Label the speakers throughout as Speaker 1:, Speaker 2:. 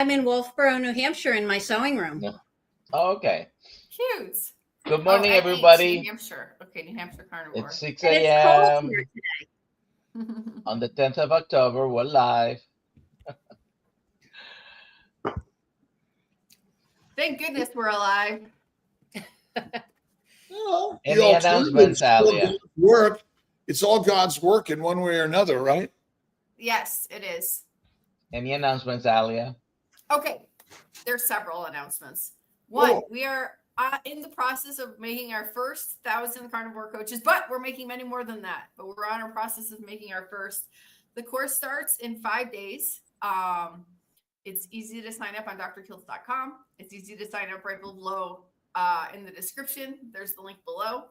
Speaker 1: I'm in Wolfboro, New Hampshire in my sewing room.
Speaker 2: No. Oh, okay.
Speaker 3: Cute.
Speaker 2: Good morning,
Speaker 3: at
Speaker 2: everybody.
Speaker 3: New Hampshire. Okay, New Hampshire Carnivore.
Speaker 2: It's 6
Speaker 1: And it's cold
Speaker 2: a.m.
Speaker 1: here today.
Speaker 2: on the 10th of October. We're live.
Speaker 3: Thank goodness we're alive.
Speaker 4: Well,
Speaker 2: Any
Speaker 4: the
Speaker 2: announcements,
Speaker 4: alternatives
Speaker 2: Alia?
Speaker 4: work. It's all God's work in one way or another, right?
Speaker 3: Yes, it is.
Speaker 2: Any announcements, Alia?
Speaker 3: Okay, there's several announcements. One,
Speaker 4: Oh.
Speaker 3: we are in the process of making our first 1,000 carnivore coaches, but we're making many more than that. But we're on our process of making our first. The course starts in 5 days. It's easy to sign up on drkiltz.com. It's easy to sign up right below in the description. There's the link below.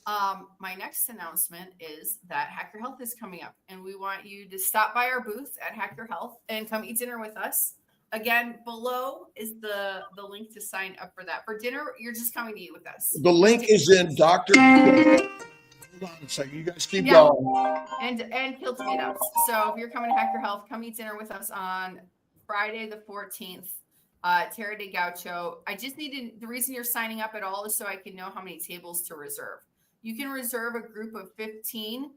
Speaker 3: My next announcement is that Hack Your Health is coming up, and we want you to stop by our booth at Hack Your Health and come eat dinner with us. Again, below is the link to sign up for that. For dinner, you're just coming to eat with us.
Speaker 4: The link is in Dr. Hold on a second. You guys keep going.
Speaker 3: And Kiltz meetups. So if you're coming to Hack Your Health, come eat dinner with us on Friday the 14th. Terra de Gaucho. I just needed, the reason you're signing up at all is so I can know how many tables to reserve. You can reserve a group of 15.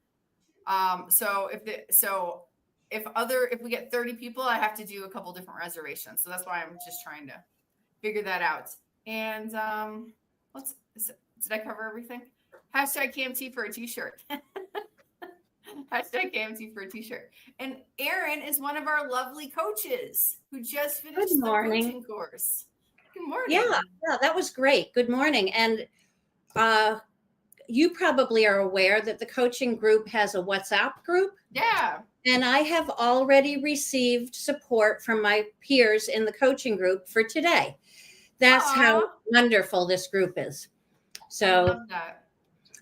Speaker 3: If we get 30 people, I have to do a couple different reservations. So that's why I'm just trying to figure that out. And did I cover everything? Hashtag KMT for a t-shirt. Hashtag KMT for a t-shirt. And Erin is one of our lovely coaches who just finished the coaching course. Good morning.
Speaker 1: Yeah, that was great. Good morning. And you probably are aware that the coaching group has a WhatsApp group.
Speaker 3: Yeah.
Speaker 1: And I have already received support from my peers in the coaching group for today. That's how wonderful this group is. So
Speaker 3: I love that.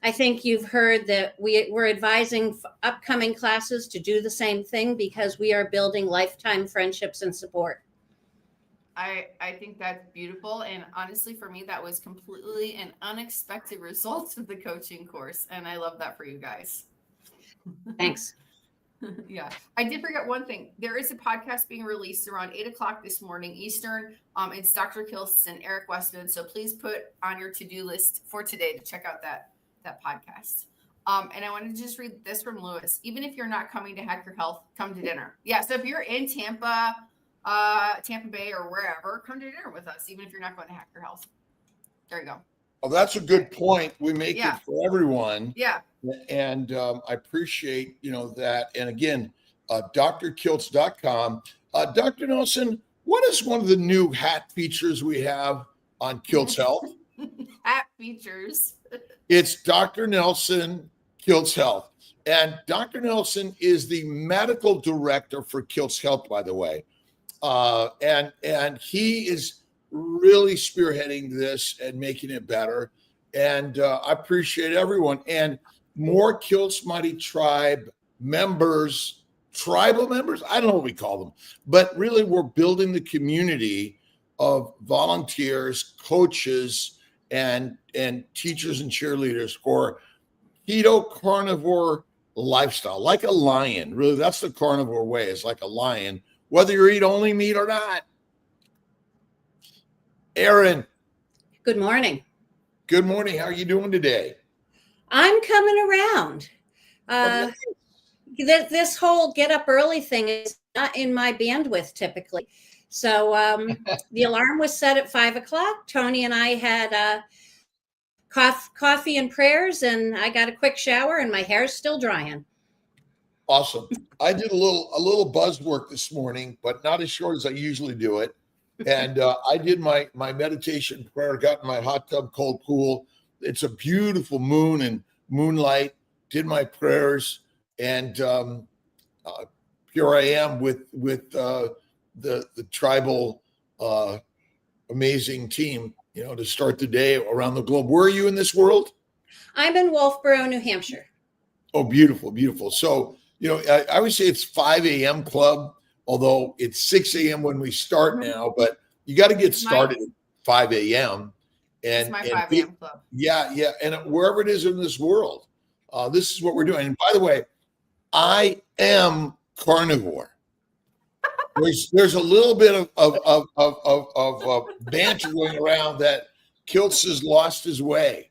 Speaker 1: I think you've heard that we're advising upcoming classes to do the same thing because we are building lifetime friendships and support.
Speaker 3: I think that's beautiful. And honestly, for me, that was completely an unexpected result of the coaching course. And I love that for you guys.
Speaker 1: Thanks.
Speaker 3: Yeah. I did forget one thing. There is a podcast being released around 8:00 this morning Eastern. It's Dr. Kiltz and Eric Westman. So please put on your to-do list for today to check out that podcast. And I wanted to just read this from Lewis. Even if you're not coming to Hack Your Health, come to dinner. Yeah. So if you're in Tampa Bay or wherever, come to dinner with us, even if you're not going to Hack Your Health. There you go.
Speaker 4: Oh, that's a good point. We make it for everyone.
Speaker 3: Yeah.
Speaker 4: And I appreciate, that. And again, drkiltz.com. Dr. Nelson, what is one of the new hat features we have on Kiltz Health?
Speaker 3: Hat features.
Speaker 4: It's Dr. Nelson Kiltz Health. And Dr. Nelson is the medical director for Kiltz Health, by the way. And he is really spearheading this and making it better. And I appreciate everyone. And more Kiltz Mighty Tribe members, tribal members, I don't know what we call them, but really we're building the community of volunteers, coaches, and teachers and cheerleaders for keto carnivore lifestyle, like a lion. Really, that's the carnivore way. It's like a lion, whether you eat only meat or not. Erin.
Speaker 1: Good morning.
Speaker 4: Good morning. How are you doing today? I'm
Speaker 1: coming around. This whole get up early thing is not in my bandwidth typically. So the alarm was set at 5:00. Tony and I had coffee and prayers, and I got a quick shower, and my hair's still drying.
Speaker 4: Awesome. I did a little buzz work this morning, but not as short as I usually do it. And I did my meditation prayer, got in my hot tub cold pool. It's a beautiful moon and moonlight, did my prayers. And here I am with the tribal amazing team, to start the day around the globe. Where are you in this world?
Speaker 1: I'm in Wolfboro, New Hampshire.
Speaker 4: Oh, beautiful, beautiful. So, I would say it's 5 a.m. club, although it's 6 a.m. when we start now, but you got to get started at 5 a.m.
Speaker 3: It's my 5 a.m. club.
Speaker 4: Yeah. And wherever it is in this world, this is what we're doing. And by the way, I am carnivore. there's a little bit of banter going around that Kiltz has lost his way.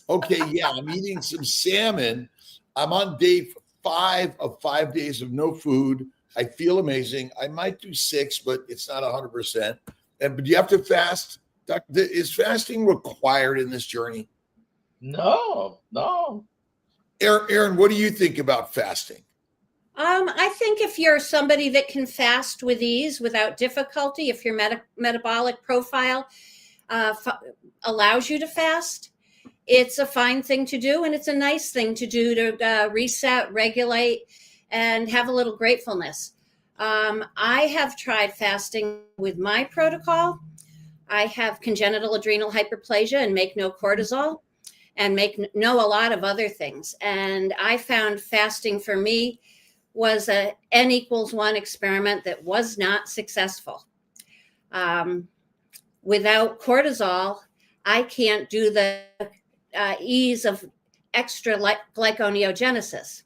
Speaker 4: Okay, yeah, I'm eating some salmon. I'm on day 5 of 5 days of no food. I feel amazing. I might do 6, but it's not 100%. But you have to fast. Is fasting required in this journey?
Speaker 2: No.
Speaker 4: Erin, what do you think about fasting?
Speaker 1: I think if you're somebody that can fast with ease without difficulty, if your metabolic profile allows you to fast, it's a fine thing to do, and it's a nice thing to do to reset, regulate, and have a little gratefulness. I have tried fasting with my protocol. I have congenital adrenal hyperplasia and make no cortisol and know a lot of other things. And I found fasting for me was a N=1 experiment that was not successful. Without cortisol, I can't do the ease of extra glyconeogenesis.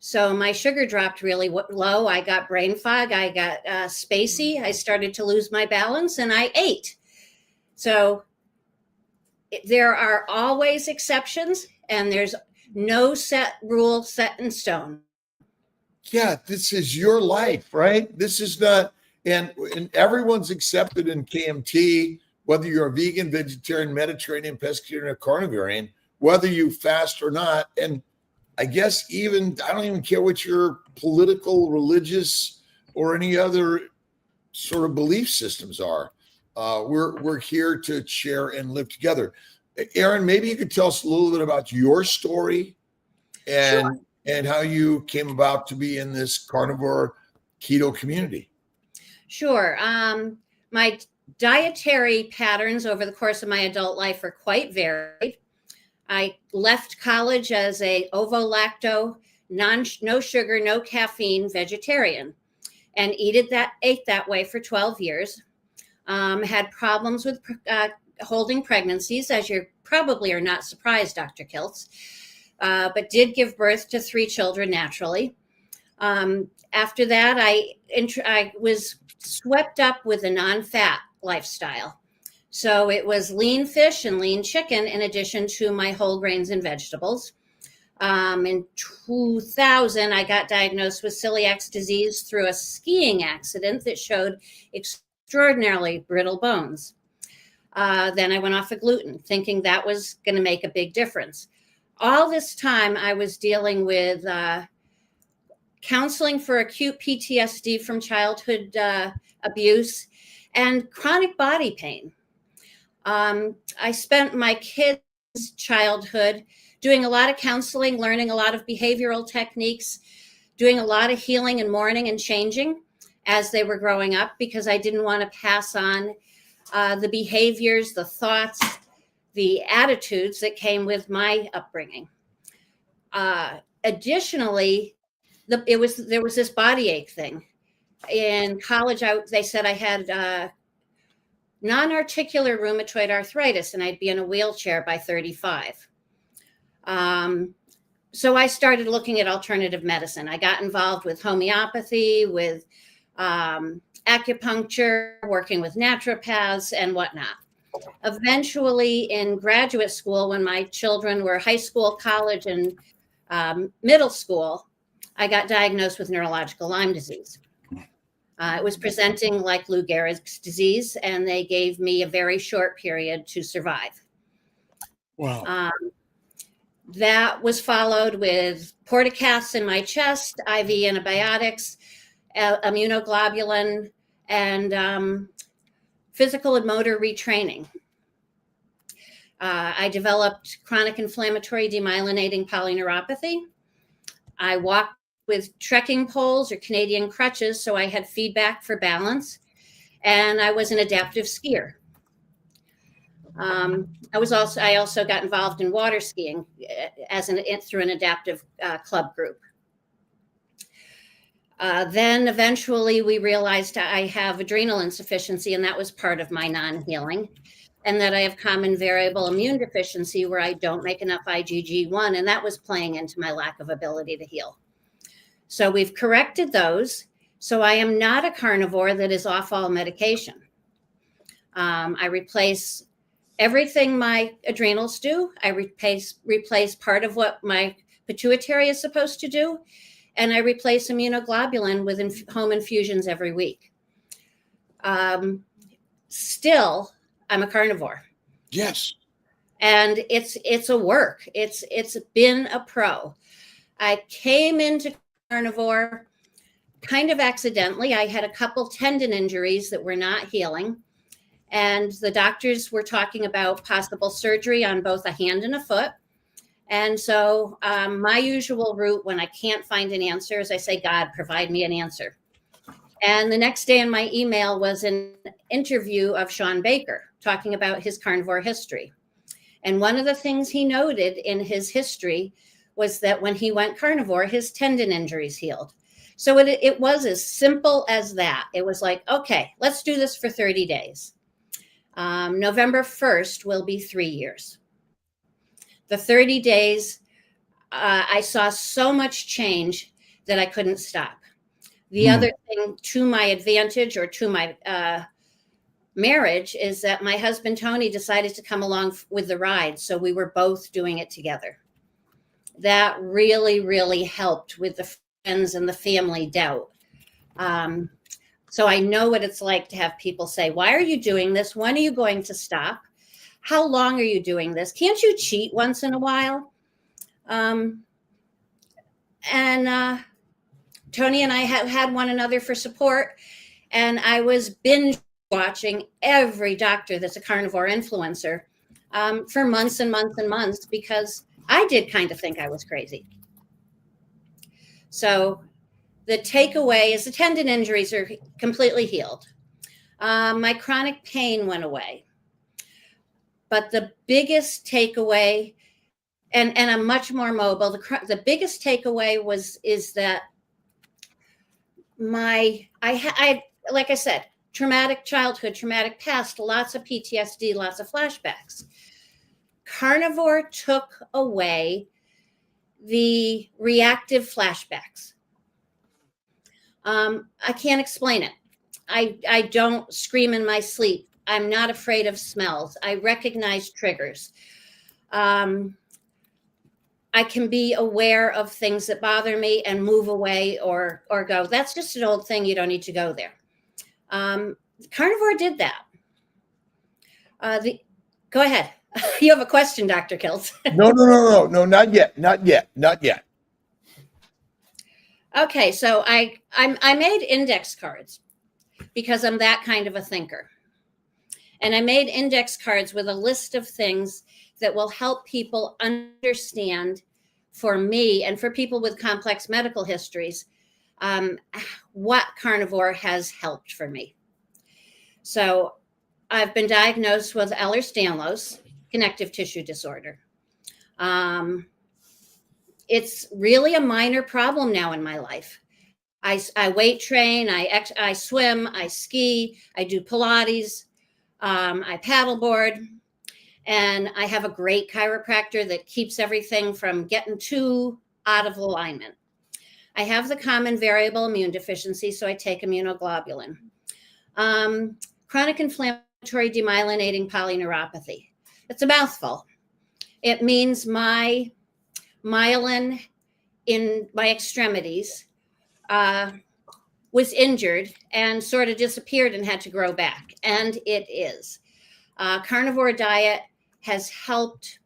Speaker 1: So my sugar dropped really low. I got brain fog. I got spacey. I started to lose my balance, and I ate. So there are always exceptions, and there's no set rule set in stone.
Speaker 4: Yeah, this is your life, right? This is not, and everyone's accepted in KMT, whether you're a vegan, vegetarian, Mediterranean, pescatarian, or carnivorian, whether you fast or not. And I guess I don't even care what your political, religious, or any other sort of belief systems are. We're here to share and live together. Erin, maybe you could tell us a little bit about your story and how you came about to be in this carnivore keto community. Sure.
Speaker 1: My dietary patterns over the course of my adult life are quite varied. I left college as a ovo-lacto, no sugar, no caffeine vegetarian, and ate that way for 12 years. Had problems with holding pregnancies, as you probably are not surprised, Dr. Kiltz, but did give birth to 3 children naturally. After that, I was swept up with a non-fat lifestyle. So it was lean fish and lean chicken in addition to my whole grains and vegetables. In 2000, I got diagnosed with celiac disease through a skiing accident that showed extraordinarily brittle bones. Then I went off of gluten, thinking that was going to make a big difference. All this time, I was dealing with counseling for acute PTSD from childhood abuse and chronic body pain. I spent my kids' childhood doing a lot of counseling, learning a lot of behavioral techniques, doing a lot of healing and mourning and changing as they were growing up, because I didn't want to pass on the behaviors, the thoughts, the attitudes that came with my upbringing. Additionally, there was this body ache thing. In college, they said I had non-articular rheumatoid arthritis, and I'd be in a wheelchair by 35. So I started looking at alternative medicine. I got involved with homeopathy, with acupuncture, working with naturopaths and whatnot. Eventually, in graduate school, when my children were high school, college, and middle school, I got diagnosed with neurological Lyme disease. It was presenting like Lou Gehrig's disease, and they gave me a very short period to survive.
Speaker 4: Wow.
Speaker 1: That was followed with portacasts in my chest, IV antibiotics, immunoglobulin, and physical and motor retraining. I developed chronic inflammatory demyelinating polyneuropathy. I walked with trekking poles or Canadian crutches, so I had feedback for balance, and I was an adaptive skier. I also got involved in water skiing through an adaptive club group. Then eventually we realized I have adrenal insufficiency, and that was part of my non-healing, and that I have common variable immune deficiency where I don't make enough IgG1, and that was playing into my lack of ability to heal. So we've corrected those. So I am not a carnivore that is off all medication. I replace everything my adrenals do. I replace part of what my pituitary is supposed to do. And I replace immunoglobulin with home infusions every week. Still, I'm a carnivore.
Speaker 4: Yes.
Speaker 1: And it's a work. It's been a pro. I came into carnivore kind of accidentally. I had a couple tendon injuries that were not healing. And the doctors were talking about possible surgery on both a hand and a foot. And so my usual route when I can't find an answer is I say, God, provide me an answer. And the next day in my email was an interview of Sean Baker talking about his carnivore history. And one of the things he noted in his history was that when he went carnivore, his tendon injuries healed. So it was as simple as that. It was like, okay, let's do this for 30 days. November 1st will be 3 years. The 30 days, I saw so much change that I couldn't stop. The other thing to my advantage or to my marriage is that my husband, Tony, decided to come along with the ride. So we were both doing it together. That really, really helped with the friends and the family doubt. So I know what it's like to have people say, why are you doing this? When are you going to stop? How long are you doing this? Can't you cheat once in a while? Tony and I have had one another for support. And I was binge watching every doctor that's a carnivore influencer for months and months and months because I did kind of think I was crazy. So the takeaway is the tendon injuries are completely healed. My chronic pain went away. But the biggest takeaway, and I'm much more mobile, the biggest takeaway is that I like I said, traumatic childhood, traumatic past, lots of PTSD, lots of flashbacks. Carnivore took away the reactive flashbacks. I can't explain it. I don't scream in my sleep. I'm not afraid of smells. I recognize triggers. I can be aware of things that bother me and move away or go, that's just an old thing. You don't need to go there. Carnivore did that. Go ahead. You have a question, Dr. Kiltz.
Speaker 4: No, not yet.
Speaker 1: Okay, so I made index cards because I'm that kind of a thinker. And I made index cards with a list of things that will help people understand, for me and for people with complex medical histories, what carnivore has helped for me. So I've been diagnosed with Ehlers-Danlos, connective tissue disorder. It's really a minor problem now in my life. I weight train, I swim, I ski, I do Pilates, I paddleboard, and I have a great chiropractor that keeps everything from getting too out of alignment. I have the common variable immune deficiency, so I take immunoglobulin. Chronic inflammatory demyelinating polyneuropathy. It's a mouthful. It means my myelin in my extremities was injured and sort of disappeared and had to grow back. And it is. Carnivore diet has helped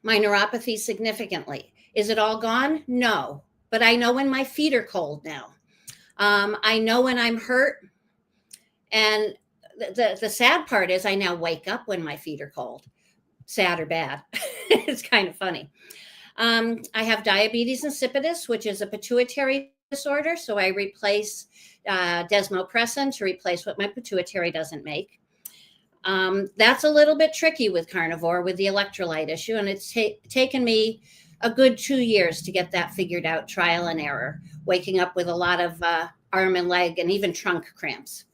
Speaker 1: my neuropathy significantly. Is it all gone? No. But I know when my feet are cold now. I know when I'm hurt. And the sad part is I now wake up when my feet are cold. Sad or bad. It's kind of funny. I have diabetes insipidus, which is a pituitary disorder. So I replace desmopressin to replace what my pituitary doesn't make. That's a little bit tricky with carnivore with the electrolyte issue. And it's taken me a good 2 years to get that figured out, trial and error, waking up with a lot of arm and leg and even trunk cramps.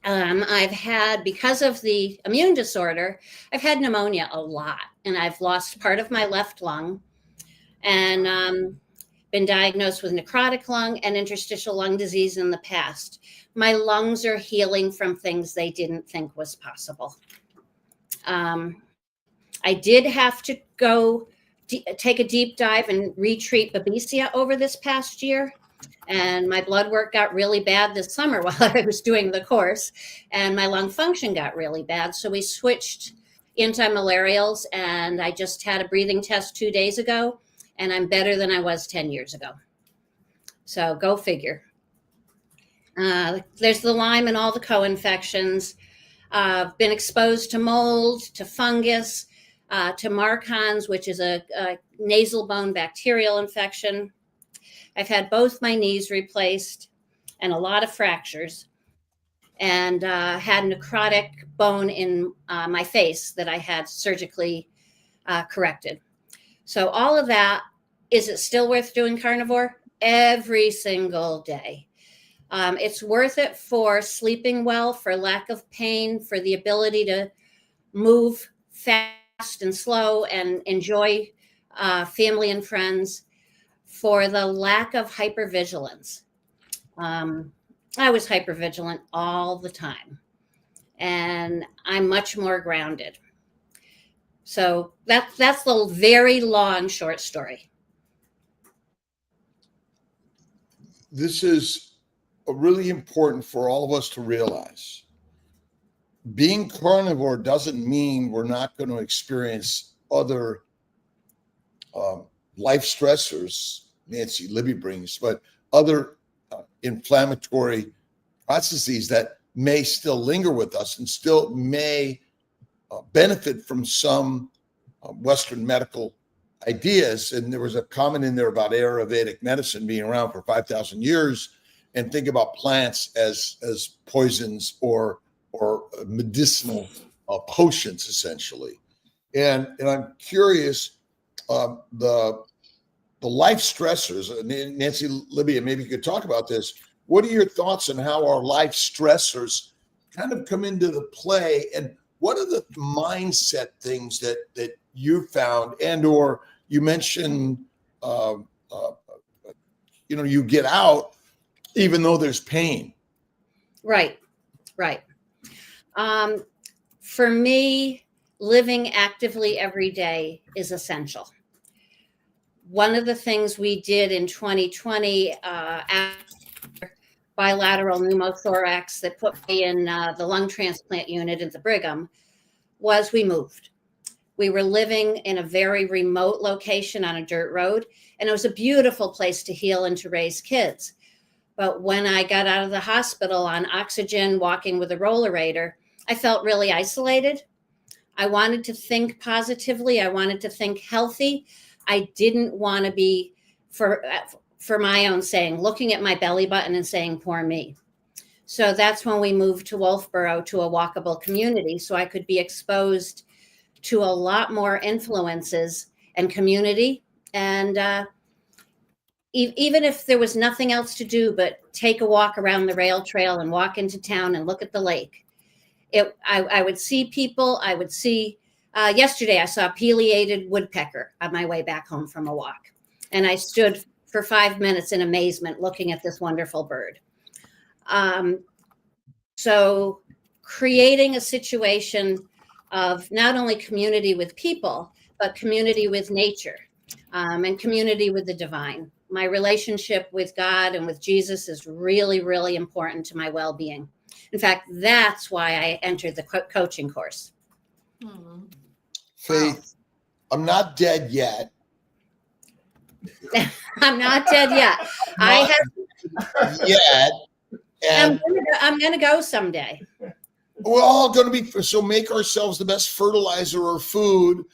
Speaker 1: I've had, because of the immune disorder, I've had pneumonia a lot, and I've lost part of my left lung. And been diagnosed with necrotic lung and interstitial lung disease in the past. My lungs are healing from things they didn't think was possible. I did have to go take a deep dive and retreat Babesia over this past year. And my blood work got really bad this summer while I was doing the course, and my lung function got really bad. So we switched anti-malarials, and I just had a breathing test 2 days ago, and I'm better than I was 10 years ago. So go figure. There's the Lyme and all the co-infections. I've been exposed to mold, to fungus, to Marcons, which is a nasal bone bacterial infection. I've had both my knees replaced and a lot of fractures, and had necrotic bone in my face that I had surgically corrected. So all of that, is it still worth doing carnivore? Every single day. It's worth it for sleeping well, for lack of pain, for the ability to move fast and slow and enjoy family and friends, for the lack of hypervigilance. I was hypervigilant all the time, and I'm much more grounded. So that's the very long, short story.
Speaker 4: This is really important for all of us to realize. Being carnivore doesn't mean we're not going to experience other life stressors Nancy Libby brings, but other inflammatory processes that may still linger with us and still may benefit from some Western medical ideas. And there was a comment in there about Ayurvedic medicine being around for 5,000 years, and think about plants as poisons or medicinal potions, essentially. And I'm curious, the life stressors, Nancy Libby, maybe you could talk about this. What are your thoughts on how our life stressors kind of come into the play, and what are the mindset things that you found, and or you mentioned, you get out even though there's pain.
Speaker 1: Right. For me, living actively every day is essential. One of the things we did in 2020 after bilateral pneumothorax that put me in the lung transplant unit at the Brigham was we moved. We were living in a very remote location on a dirt road, and it was a beautiful place to heal and to raise kids. But when I got out of the hospital on oxygen, walking with a rollerator, I felt really isolated. I wanted to think positively. I wanted to think healthy. I didn't want to be, for my own saying, looking at my belly button and saying, poor me. So that's when we moved to Wolfboro, to a walkable community, so I could be exposed to a lot more influences and community. And even if there was nothing else to do but take a walk around the rail trail and walk into town and look at the lake, I would see people. I would see, yesterday I saw a pileated woodpecker on my way back home from a walk. And I stood for 5 minutes in amazement looking at this wonderful bird. So creating a situation of not only community with people, but community with nature, and community with the divine. My relationship with God and with Jesus is really, really important to my well-being. In fact, that's why I entered the coaching course.
Speaker 3: Mm-hmm.
Speaker 4: Faith, wow. I'm not dead yet.
Speaker 1: I'm not dead yet. I have
Speaker 4: yet. And
Speaker 1: I'm going to go someday.
Speaker 4: We're all going to be, so make ourselves the best fertilizer or food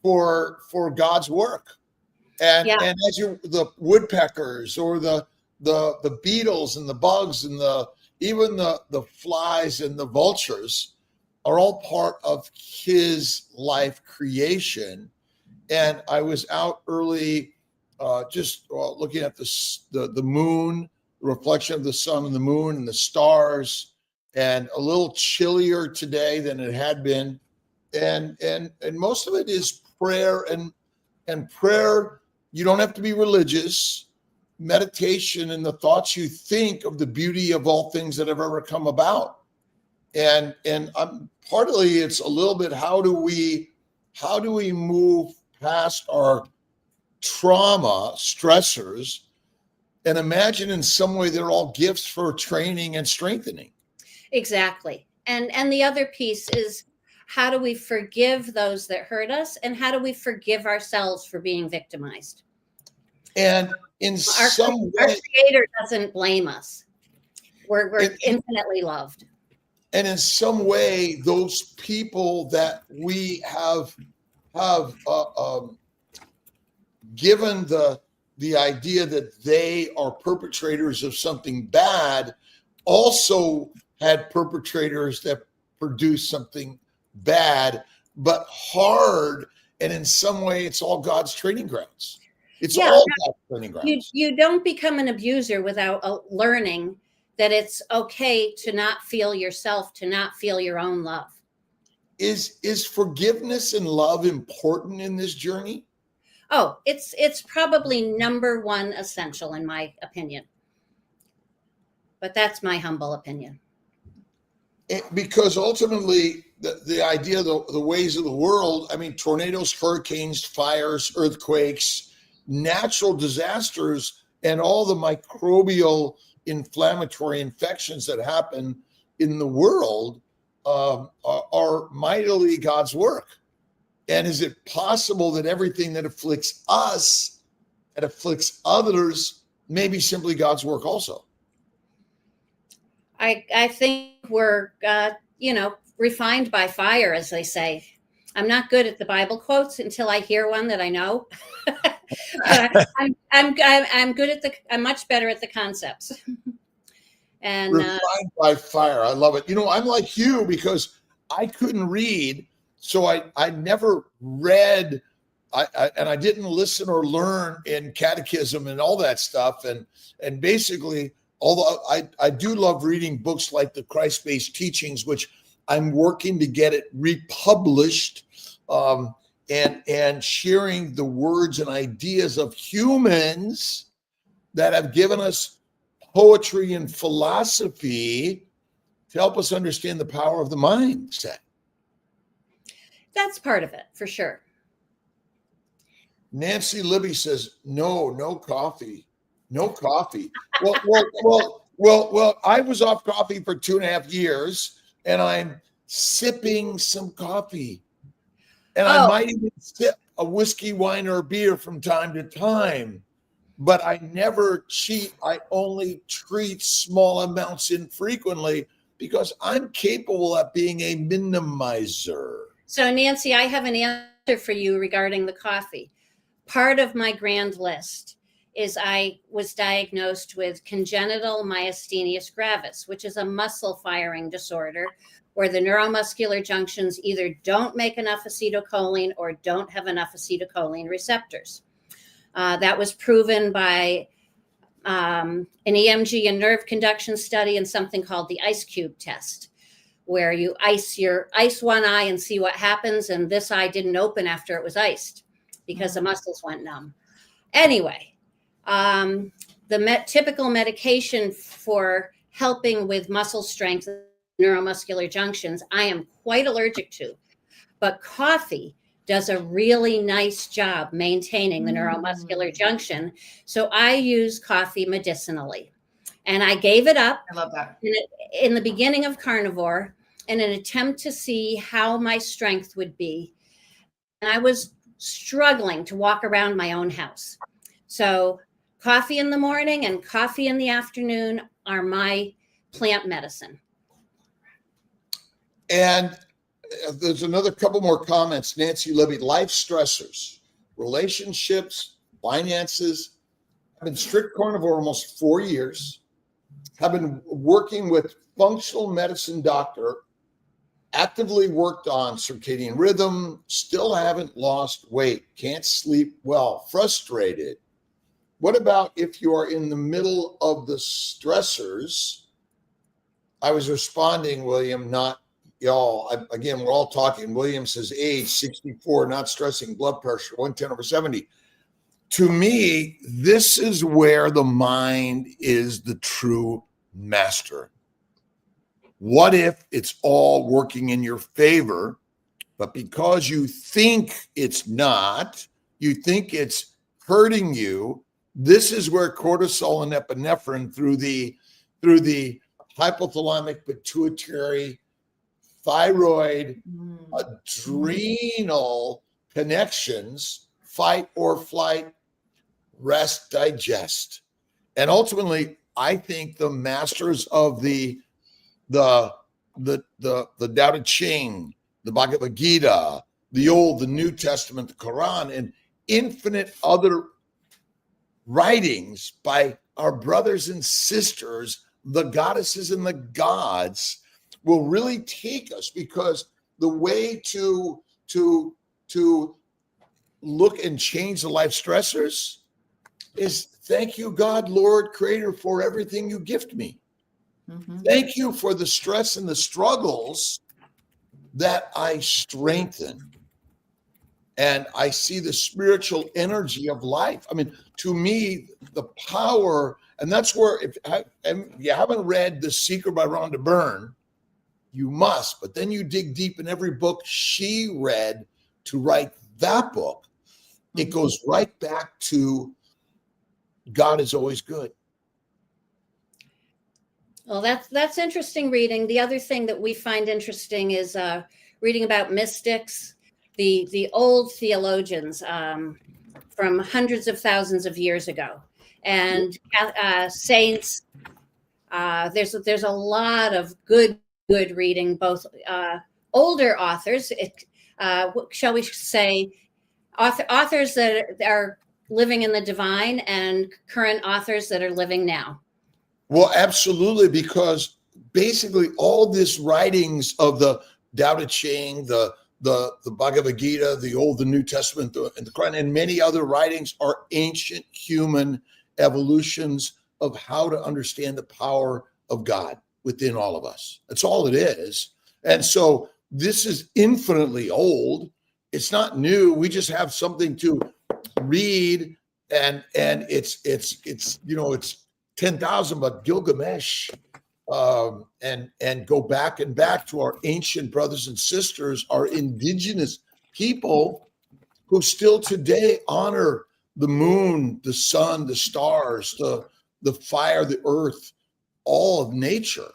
Speaker 4: for God's work. And as the woodpeckers or the beetles and the bugs and even the flies and the vultures are all part of his life creation. And I was out early looking at the moon, the reflection of the sun and the moon and the stars, and a little chillier today than it had been. And most of it is prayer, and prayer. You don't have to be religious, meditation and the thoughts you think of the beauty of all things that have ever come about. And partly it's a little bit, how do we move past our trauma stressors and imagine in some way they're all gifts for training and strengthening.
Speaker 1: Exactly. And the other piece is, how do we forgive those that hurt us, and how do we forgive ourselves for being victimized?
Speaker 4: And in some way,
Speaker 1: our Creator doesn't blame us. We're infinitely loved.
Speaker 4: And in some way, those people that we have given the idea that they are perpetrators of something bad also had perpetrators that produced something bad, but hard. And in some way, it's all God's training grounds. It's all God's training grounds.
Speaker 1: You don't become an abuser without learning that it's okay to not feel yourself, to not feel your own love.
Speaker 4: Is forgiveness and love important in this journey?
Speaker 1: Oh, it's probably number one essential in my opinion. But that's my humble opinion.
Speaker 4: Because ultimately, the idea, the ways of the world, I mean, tornadoes, hurricanes, fires, earthquakes, natural disasters, and all the microbial inflammatory infections that happen in the world are mightily God's work. And is it possible that everything that afflicts us, that afflicts others, may be simply God's work also?
Speaker 1: I think we're, refined by fire, as they say. I'm not good at the Bible quotes until I hear one that I know. But I'm good at I'm much better at the concepts. And
Speaker 4: refined by fire. I love it. I'm like you, because I couldn't read. So I never read, and I didn't listen or learn in catechism and all that stuff. And basically, although I do love reading books like the Christ-Based Teachings, which I'm working to get it republished, and sharing the words and ideas of humans that have given us poetry and philosophy to help us understand the power of the mindset.
Speaker 1: that's part of it, for sure.
Speaker 4: Nancy Libby says, no coffee. No coffee. Well, I was off coffee for 2.5 years, and I'm sipping some coffee. And I might even sip a whiskey, wine, or beer from time to time. But I never cheat. I only treat small amounts infrequently because I'm capable of being a minimizer.
Speaker 1: So, Nancy, I have an answer for you regarding the coffee. Part of my grand list is I was diagnosed with congenital myasthenia gravis, which is a muscle firing disorder where the neuromuscular junctions either don't make enough acetylcholine or don't have enough acetylcholine receptors. That was proven by an EMG and nerve conduction study and something called the ice cube test, where you ice one eye and see what happens. And this eye didn't open after it was iced because the muscles went numb. Anyway, the typical medication for helping with muscle strength, neuromuscular junctions, I am quite allergic to. But coffee does a really nice job maintaining the neuromuscular junction. So I use coffee medicinally. And I gave it up.
Speaker 3: I love that.
Speaker 1: In the beginning of carnivore in an attempt to see how my strength would be. And I was struggling to walk around my own house. So coffee in the morning and coffee in the afternoon are my plant medicine. And
Speaker 4: there's another couple more comments. Nancy Libby, life stressors, relationships, finances. I've been strict carnivore almost 4 years. I've been working with functional medicine doctor, actively worked on circadian rhythm, still haven't lost weight, can't sleep well, frustrated. What about if you are in the middle of the stressors? I was responding, William, not y'all. Again, we're all talking. William says age 64, not stressing, blood pressure 110/70. to me, this is where the mind is the true master. What if it's all working in your favor, but because you think it's not, you think it's hurting you, this is where cortisol and epinephrine through the hypothalamic pituitary thyroid adrenal connections, fight or flight, rest, digest. And ultimately, I think the masters of the Tao Te Ching, the Bhagavad Gita, the Old, the New Testament, the Quran, and infinite other writings by our brothers and sisters, the goddesses and the gods, will really take us, because the way to look and change the life stressors is thank you, God, Lord, Creator, for everything you gift me.
Speaker 3: Mm-hmm.
Speaker 4: Thank you for the stress and the struggles that I strengthen. And I see the spiritual energy of life. I mean, to me, the power, and that's where, if you haven't read The Secret by Rhonda Byrne, you must, but then you dig deep in every book she read to write that book. It goes right back to God is always good.
Speaker 1: Well, that's interesting reading. The other thing that we find interesting is reading about mystics, the old theologians from hundreds of thousands of years ago, and saints. There's a lot of good reading, both older authors, shall we say, authors that are living in the divine, and current authors that are living now.
Speaker 4: Well, absolutely, because basically all this writings of the Tao Te Ching, the Bhagavad Gita, the Old, the New Testament, and the Quran, and many other writings are ancient human evolutions of how to understand the power of God within all of us. That's all it is. And so this is infinitely old. It's not new. We just have something to read, and it's 10,000, but Gilgamesh, and go back to our ancient brothers and sisters, our indigenous people who still today honor the moon, the sun, the stars, the fire, the earth, all of nature.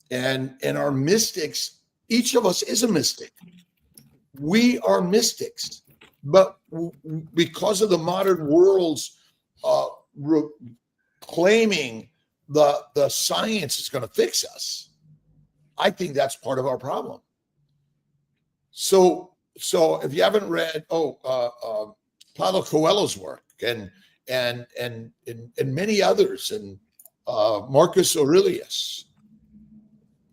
Speaker 4: And our mystics, each of us is a mystic. We are mystics, but because of the modern world's claiming the science is going to fix us, I think that's part of our problem. So if you haven't read Paulo Coelho's work and many others, and Marcus Aurelius,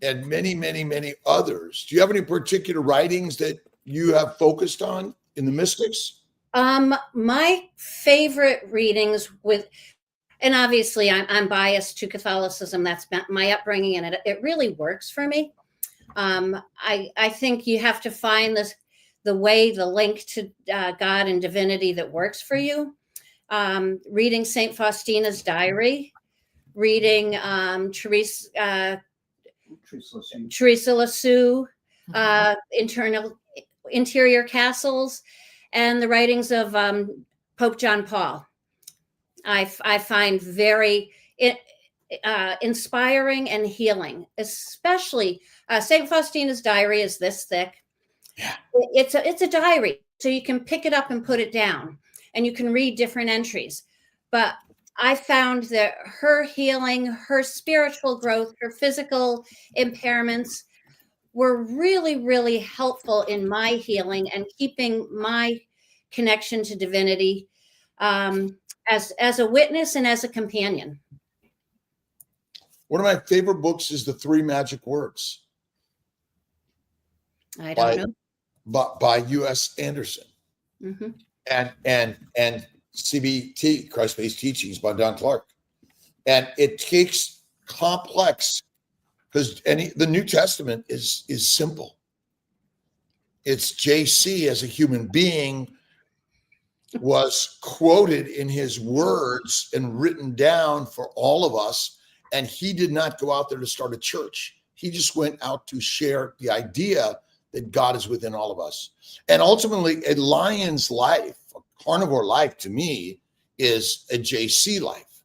Speaker 4: and many others, do you have any particular writings that you have focused on in the mystics?
Speaker 1: My favorite readings and obviously I'm biased to Catholicism. That's my upbringing, and it really works for me. I think you have to find the link to God and divinity that works for you. Reading St. Faustina's diary, reading Teresa Lisieux, Interior Castles, and the writings of Pope John Paul. I find very inspiring and healing, especially St. Faustina's diary is this thick.
Speaker 4: Yeah.
Speaker 1: It's a diary, so you can pick it up and put it down, and you can read different entries. But I found that her healing, her spiritual growth, her physical impairments were really, really helpful in my healing and keeping my connection to divinity as a witness and as a companion.
Speaker 4: One of my favorite books is The Three Magic Words.
Speaker 1: I don't know.
Speaker 4: By U.S. Anderson.
Speaker 1: Mm-hmm.
Speaker 4: And CBT, Christ-Based Teachings, by Don Clark. And it takes complex, because the New Testament is simple. It's JC as a human being was quoted in his words and written down for all of us. And he did not go out there to start a church. He just went out to share the idea that God is within all of us. And ultimately, a lion's life, a carnivore life, to me, is a JC life,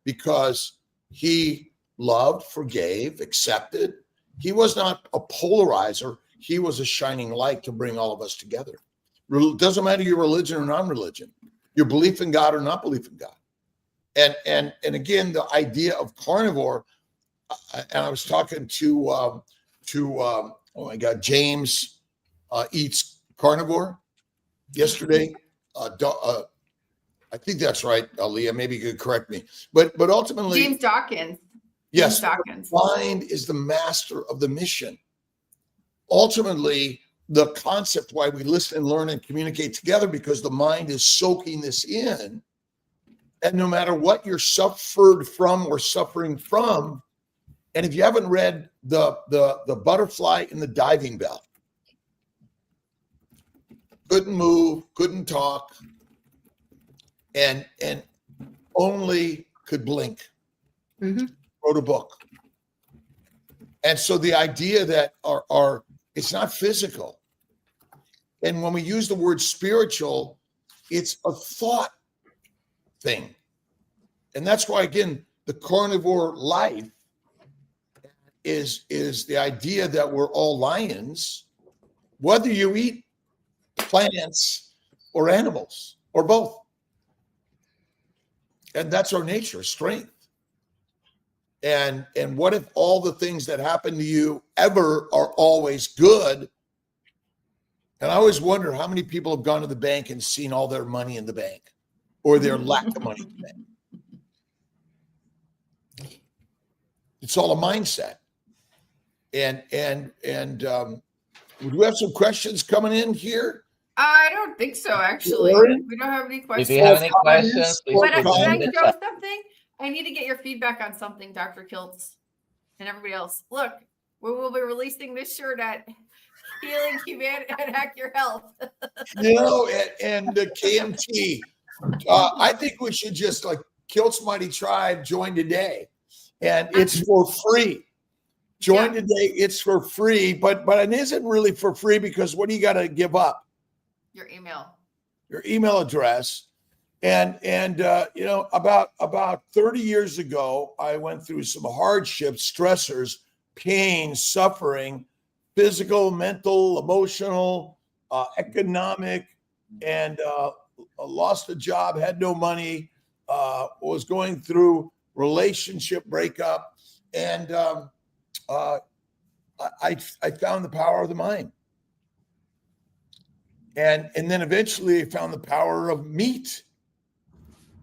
Speaker 4: because he loved, forgave, accepted. He was not a polarizer. He was a shining light to bring all of us together. It doesn't matter your religion or non-religion, your belief in God or not belief in God. And again, the idea of carnivore, and I was talking to oh my God, James eats carnivore yesterday. I think that's right, Leah. Maybe you could correct me. But ultimately,
Speaker 3: James Dawkins.
Speaker 4: Yes,
Speaker 3: James Dawkins.
Speaker 4: the mind is the master of the mission. Ultimately, the concept why we listen and learn and communicate together, because the mind is soaking this in. And no matter what you're suffered from or suffering from, and if you haven't read the butterfly in the diving bell, couldn't move, couldn't talk, and only could blink.
Speaker 1: Mm-hmm.
Speaker 4: Wrote a book. And so the idea that it's not physical. And when we use the word spiritual, it's a thought thing. And that's why, again, the carnivore life is the idea that we're all lions, whether you eat plants or animals or both. And that's our nature, strength. And what if all the things that happen to you ever are always good? And I always wonder how many people have gone to the bank and seen all their money in the bank, or their lack of money in the bank. It's all a mindset. And would we have some questions coming in here?
Speaker 3: I don't think so, actually.
Speaker 4: Erin?
Speaker 3: We don't have any questions.
Speaker 2: If you have any questions, please
Speaker 3: But
Speaker 2: put
Speaker 3: can
Speaker 2: them
Speaker 3: I
Speaker 2: in the
Speaker 3: show
Speaker 2: chat.
Speaker 3: something? I need to get your feedback on something, Dr. Kiltz and everybody else. Look, we will be releasing this shirt at Healing Humanity and Hack Your Health.
Speaker 4: And the KMT. I think we should just, like, Kiltz Mighty Tribe, join today. And it's for free. Join today. It's for free, but it isn't really for free, because what do you got to give up?
Speaker 3: Your email.
Speaker 4: Your email address. And about 30 years ago, I went through some hardships, stressors, pain, suffering, physical, mental, emotional, economic, and lost a job, had no money, was going through relationship breakup, and I found the power of the mind. And then eventually I found the power of meat.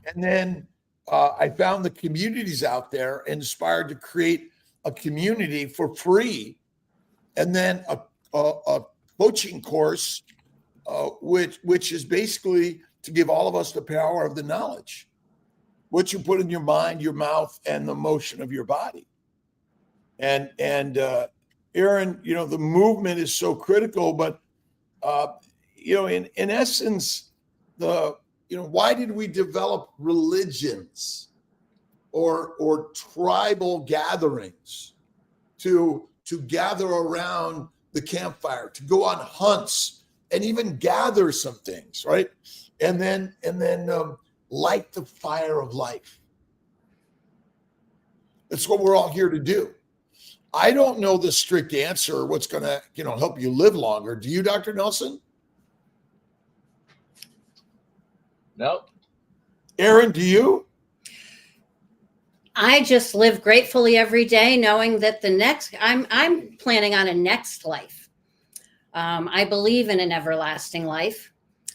Speaker 4: And then I found the communities out there, and inspired to create a community for free. And then a coaching course, which is basically to give all of us the power of the knowledge, what you put in your mind, your mouth, and the motion of your body. And Erin, the movement is so critical, but in essence, why did we develop religions or tribal gatherings to gather around the campfire, to go on hunts, and even gather some things, right? And then light the fire of life. That's what we're all here to do. I don't know the strict answer, what's going to, help you live longer. Do you, Dr. Nelson?
Speaker 2: Nope.
Speaker 4: Erin, do you?
Speaker 1: I just live gratefully every day, knowing that I'm planning on a next life. I believe in an everlasting life.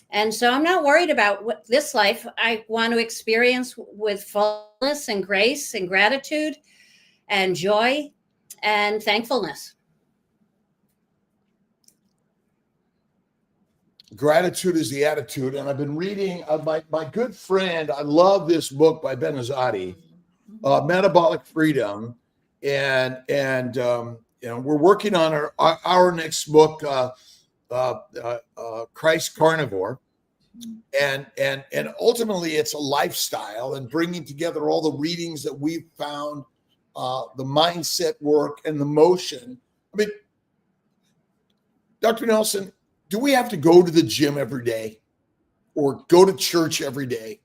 Speaker 1: And so I'm not worried about what this life I want to experience with fullness and grace and gratitude and joy and thankfulness.
Speaker 4: Gratitude is the attitude. And I've been reading my good friend. I love this book by Ben Azadi, Metabolic Freedom. And we're working on our next book, Christ Carnivore. And ultimately it's a lifestyle, and bringing together all the readings that we've found, the mindset work and the motion. I mean, Dr. Nelson, do we have to go to the gym every day or go to church every day?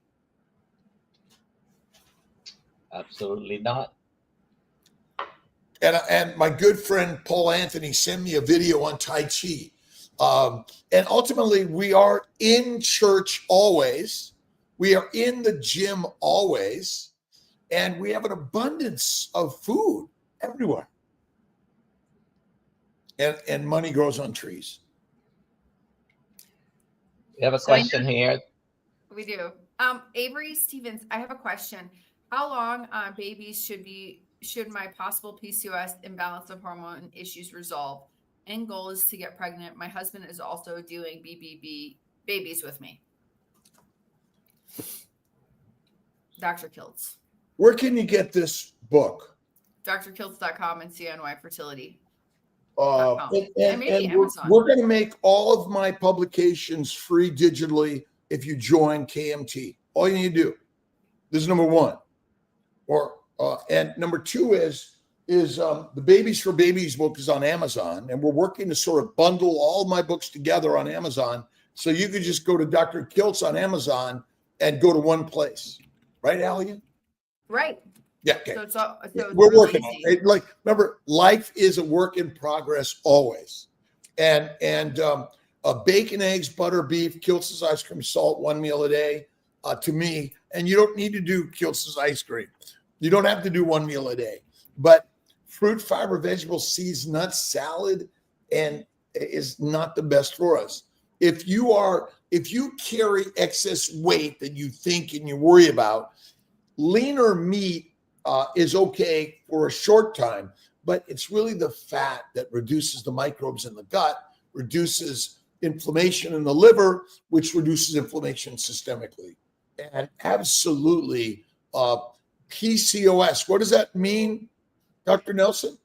Speaker 2: Absolutely not.
Speaker 4: And my good friend Paul Anthony sent me a video on Tai Chi. And ultimately, we are in church always. We are in the gym always. And we have an abundance of food everywhere. And money grows on trees.
Speaker 2: We have a question here.
Speaker 3: We do. Avery Stevens, I have a question. How long babies should my possible PCOS imbalance of hormone issues resolve? End goal is to get pregnant. My husband is also doing BBB babies with me. Dr. Kiltz.
Speaker 4: Where can you get this book?
Speaker 3: drkiltz.com and CNY Fertility.
Speaker 4: And we're going to make all of my publications free digitally if you join KMT. All you need to do. This is number one. And number two is the Babies for Babies book is on Amazon, and we're working to sort of bundle all my books together on Amazon, so you could just go to Dr. Kiltz on Amazon and go to one place, right, Allie?
Speaker 3: Right.
Speaker 4: Yeah. Okay.
Speaker 3: So
Speaker 4: we're really working on it. Like, remember, life is a work in progress always, and bacon, eggs, butter, beef, Kiltz's ice cream, salt, one meal a day, to me. And you don't need to do Kiltz's ice cream. You don't have to do one meal a day, but fruit, fiber, vegetables, seeds, nuts, salad, and is not the best for us. If you carry excess weight that you think and you worry about, leaner meat is okay for a short time, but it's really the fat that reduces the microbes in the gut, reduces inflammation in the liver, which reduces inflammation systemically. And absolutely, PCOS. What does that mean, Dr. Nelson?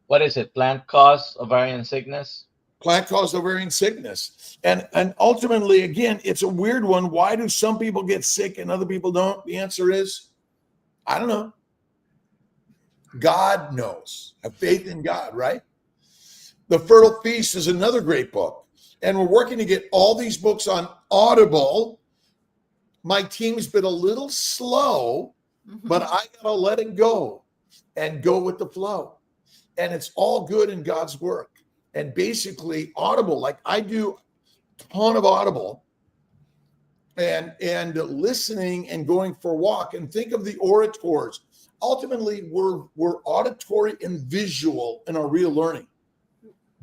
Speaker 2: What is it? Plant-caused ovarian sickness?
Speaker 4: Plant-caused ovarian sickness. And ultimately, again, it's a weird one. Why do some people get sick and other people don't? The answer is, I don't know. God knows. Have faith in God, right? The Fertile Feast is another great book. And we're working to get all these books on Audible. My team's been a little slow, but I got to let it go and go with the flow. And it's all good in God's work. And basically, Audible, like I do a ton of Audible and listening and going for a walk. And think of the orators. Ultimately, we're auditory and visual in our real learning.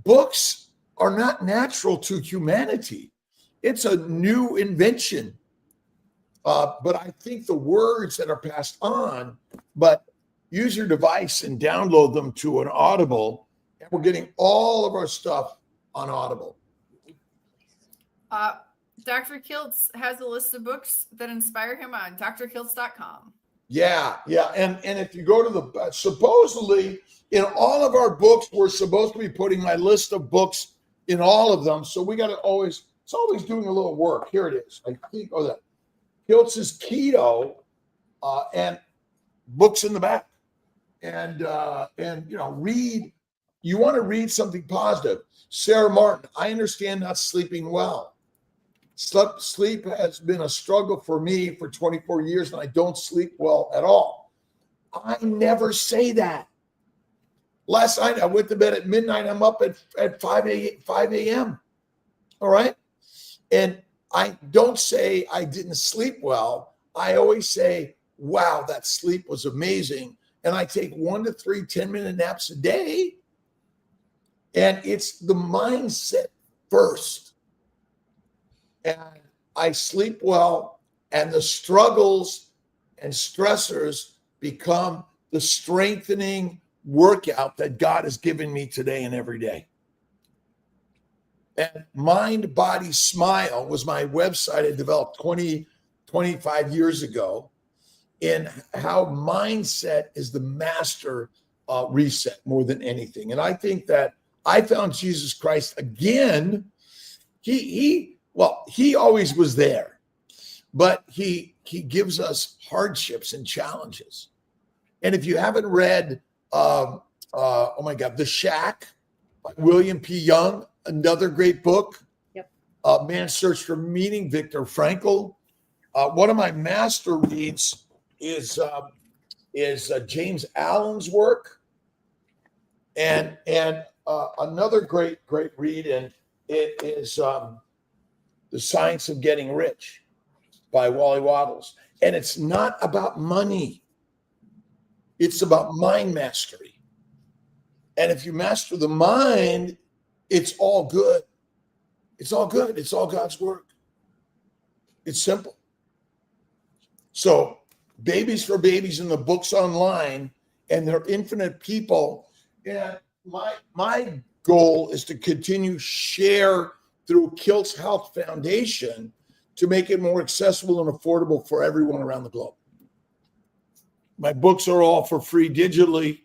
Speaker 4: Books are not natural to humanity. It's a new invention. But I think the words that are passed on, but use your device and download them to an Audible, and we're getting all of our stuff on Audible.
Speaker 3: Dr. Kiltz has a list of books that inspire him on drkiltz.com.
Speaker 4: Yeah. And if you go to the, supposedly in all of our books, we're supposed to be putting my list of books in all of them. So we got to it's always doing a little work. Here it is. I think, that Kiltz's Keto, and books in the back. And read. You want to read something positive. Sarah Martin, I understand not sleeping well. Sleep has been a struggle for me for 24 years, and I don't sleep well at all. I never say that. Last night, I went to bed at midnight. I'm up at 5 a.m. All right? And I don't say I didn't sleep well. I always say, wow, that sleep was amazing. And I take 1 to 3 10-minute naps a day. And it's the mindset first. And I sleep well, and the struggles and stressors become the strengthening workout that God has given me today and every day. And Mind, Body, Smile was my website I developed 25 years ago, in how mindset is the master reset more than anything. And I think that I found Jesus Christ again. He Well, he always was there, but he gives us hardships and challenges. And if you haven't read, oh my God, The Shack by William P. Young, another great book.
Speaker 1: Yep.
Speaker 4: Man's Search for Meaning, Viktor Frankl. One of my master reads is James Allen's work, and another great read, and it is The Science of Getting Rich by Wally Waddles. And it's not about money. It's about mind mastery. And if you master the mind, it's all good. It's all good. It's all God's work. It's simple. So Babies for Babies in the books online, and they're infinite people. And my goal is to continue share through Kiltz Health Foundation to make it more accessible and affordable for everyone around the globe. My books are all for free digitally,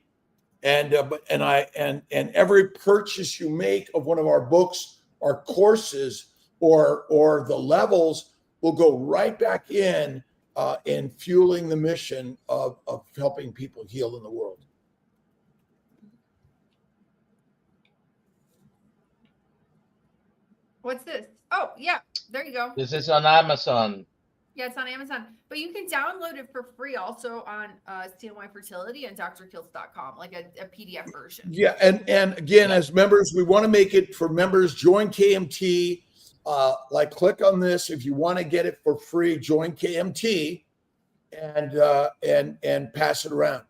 Speaker 4: and every purchase you make of one of our books or courses or the levels will go right back in fueling the mission of helping people heal in the world.
Speaker 3: What's this? Oh, yeah, there you go.
Speaker 2: This is on Amazon.
Speaker 3: Yeah, it's on Amazon, but you can download it for free also on CNY Fertility and drkiltz.com, like a PDF version.
Speaker 4: Yeah, and again, as members, we want to make it for members. Join KMT. Click on this if you want to get it for free. Join KMT, and pass it around.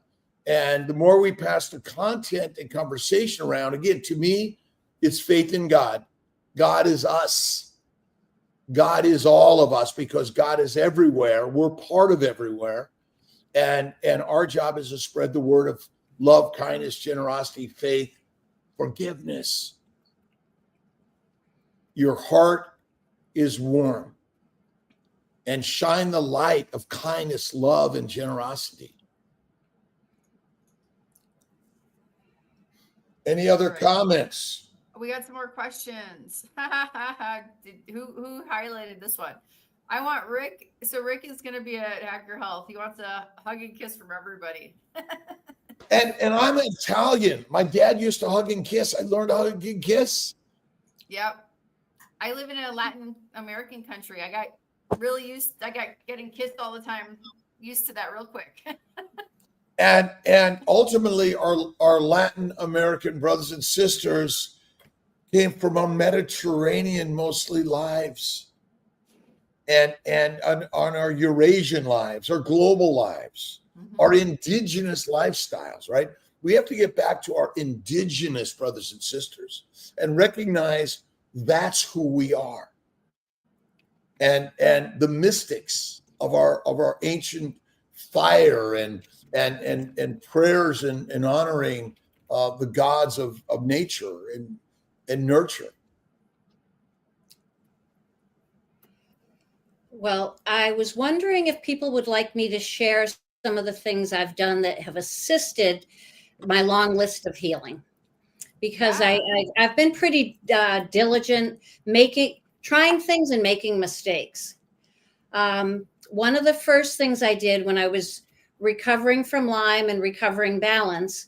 Speaker 4: And the more we pass the content and conversation around, again, to me, it's faith in God. God is us. God is all of us, because God is everywhere. We're part of everywhere. And our job is to spread the word of love, kindness, generosity, faith, forgiveness. Your heart is warm, and shine the light of kindness, love, and generosity. Any other comments?
Speaker 3: We got some more questions. Who highlighted this one? I want Rick. So Rick is going to be at Hacker Health. He wants a hug and kiss from everybody.
Speaker 4: And I'm Italian. My dad used to hug and kiss. I learned how to hug and kiss.
Speaker 3: Yep. I live in a Latin American country. I got getting kissed all the time. Used to that real quick.
Speaker 4: And ultimately, our Latin American brothers and sisters came from our Mediterranean mostly lives, and on our Eurasian lives, our global lives, our indigenous lifestyles, right? We have to get back to our indigenous brothers and sisters and recognize that's who we are. And the mystics of our ancient fire and prayers and honoring the gods of nature and nurture.
Speaker 1: Well, I was wondering if people would like me to share some of the things I've done that have assisted my long list of healing, because I've been pretty diligent trying things and making mistakes. One of the first things I did when I was recovering from Lyme and recovering balance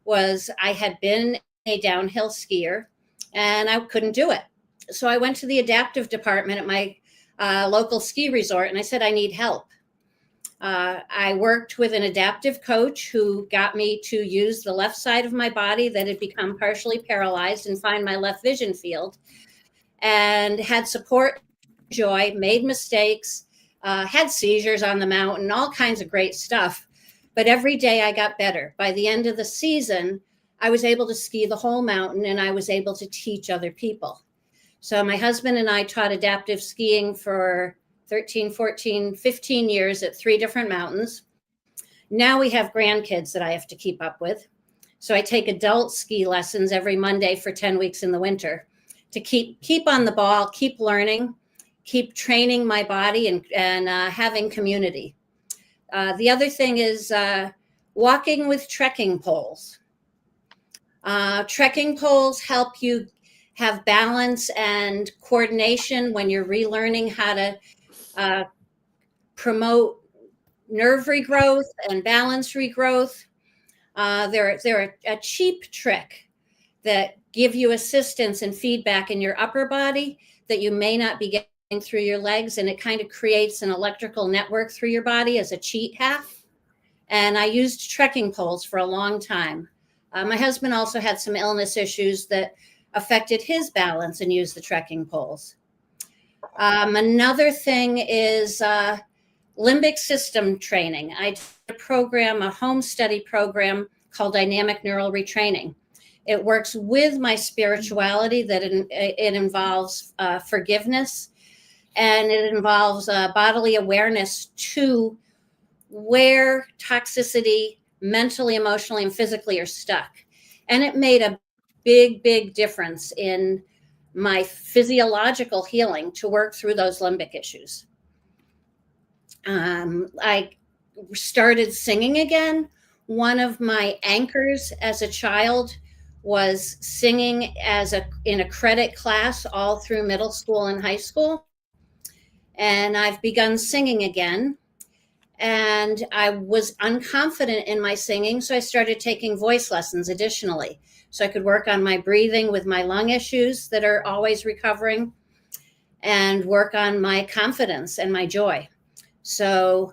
Speaker 1: was I had been a downhill skier and I couldn't do it. So I went to the adaptive department at my local ski resort and I said, I need help. I worked with an adaptive coach who got me to use the left side of my body that had become partially paralyzed and find my left vision field, and had support, joy, made mistakes, had seizures on the mountain, all kinds of great stuff. But every day I got better. By the end of the season, I was able to ski the whole mountain and I was able to teach other people. So my husband and I taught adaptive skiing for 13, 14, 15 years at 3 different mountains. Now we have grandkids that I have to keep up with. So I take adult ski lessons every Monday for 10 weeks in the winter to keep on the ball, keep learning, keep training my body and having community. The other thing is walking with trekking poles. Trekking poles help you have balance and coordination when you're relearning how to promote nerve regrowth and balance regrowth. They're a cheap trick that give you assistance and feedback in your upper body that you may not be getting through your legs. And it kind of creates an electrical network through your body as a cheat hack. And I used trekking poles for a long time. My husband also had some illness issues that affected his balance and used the trekking poles. Another thing is limbic system training. I did a program, a home study program called Dynamic Neural Retraining. It works with my spirituality, that it involves forgiveness, and it involves bodily awareness to where toxicity mentally, emotionally, and physically are stuck. And it made a big, big difference in my physiological healing to work through those limbic issues. I started singing again. One of my anchors as a child was singing in a credit class all through middle school and high school. And I've begun singing again. And I was unconfident in my singing, so I started taking voice lessons additionally, so I could work on my breathing with my lung issues that are always recovering, and work on my confidence and my joy. So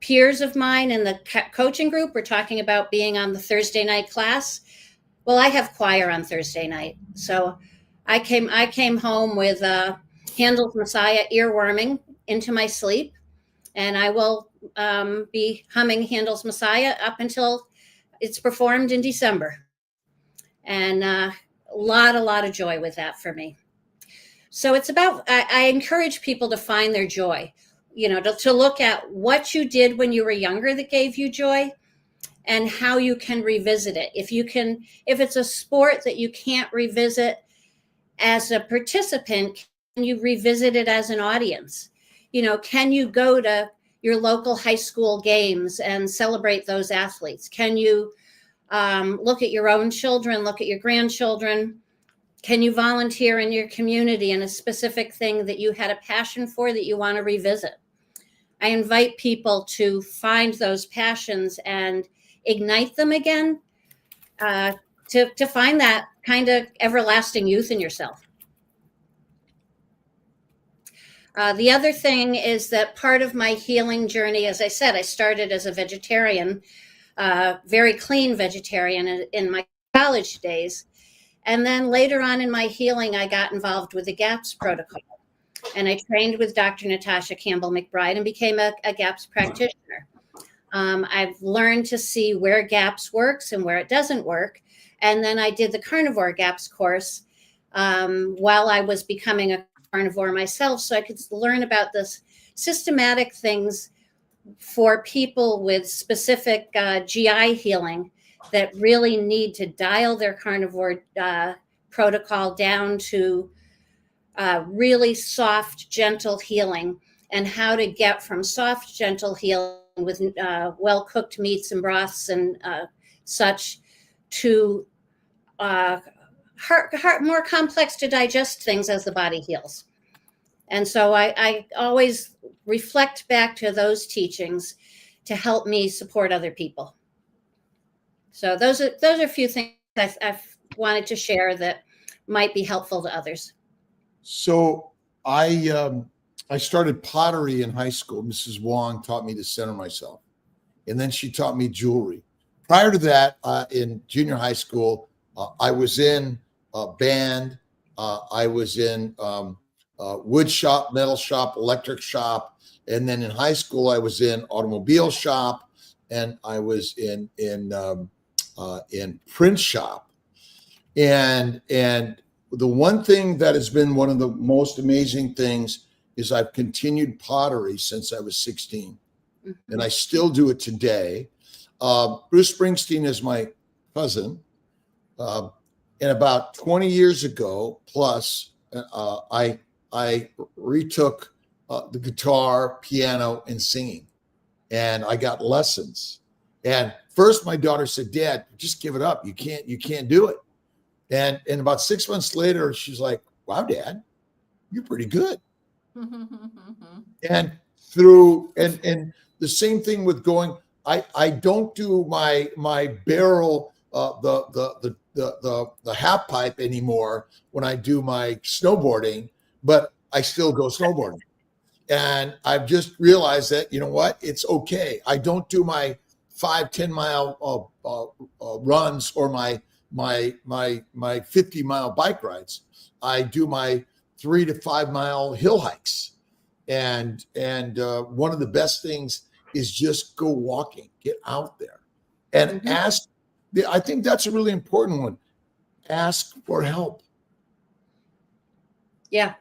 Speaker 1: peers of mine in the coaching group were talking about being on the Thursday night class. Well, I have choir on Thursday night, so I came home with Handel's Messiah earworming into my sleep. And I will be humming Handel's Messiah up until it's performed in December. And a lot of joy with that for me. So it's about, I encourage people to find their joy, to look at what you did when you were younger that gave you joy and how you can revisit it. If it's a sport that you can't revisit as a participant, can you revisit it as an audience? Can you go to your local high school games and celebrate those athletes? Can you look at your own children, look at your grandchildren? Can you volunteer in your community in a specific thing that you had a passion for that you want to revisit? I invite people to find those passions and ignite them again, to find that kind of everlasting youth in yourself. The other thing is that part of my healing journey, as I said, I started as a vegetarian, very clean vegetarian in my college days. And then later on in my healing, I got involved with the GAPS protocol. And I trained with Dr. Natasha Campbell McBride and became a GAPS practitioner. I've learned to see where GAPS works and where it doesn't work. And then I did the carnivore GAPS course while I was becoming a carnivore myself, so I could learn about this systematic things for people with specific GI healing that really need to dial their carnivore protocol down to really soft, gentle healing, and how to get from soft, gentle healing with well-cooked meats and broths and such to more complex to digest things as the body heals. And so I always reflect back to those teachings to help me support other people. So those are a few things I've wanted to share that might be helpful to others.
Speaker 4: So I started pottery in high school. Mrs. Wong taught me to center myself, and then she taught me jewelry. Prior to that, in junior high school, I was in a band. I was in wood shop, metal shop, electric shop, and then in high school I was in automobile shop, and I was in print shop. And the one thing that has been one of the most amazing things is I've continued pottery since I was 16, and I still do it today. Bruce Springsteen is my cousin. And about 20 years ago, plus, I retook the guitar, piano, and singing, and I got lessons. And first, my daughter said, "Dad, just give it up. You can't do it." And about 6 months later, she's like, wow, Dad, you're pretty good. And the same thing with going, I don't do my barrel, the half pipe anymore when I do my snowboarding, but I still go snowboarding. And I've just realized that, you know what, it's okay. I don't do my 5-10 mile runs or my 50-mile bike rides. I do my 3 to 5 mile hill hikes. And one of the best things is just go walking, get out there and ask. I think that's a really important one. Ask for help.
Speaker 1: Yeah.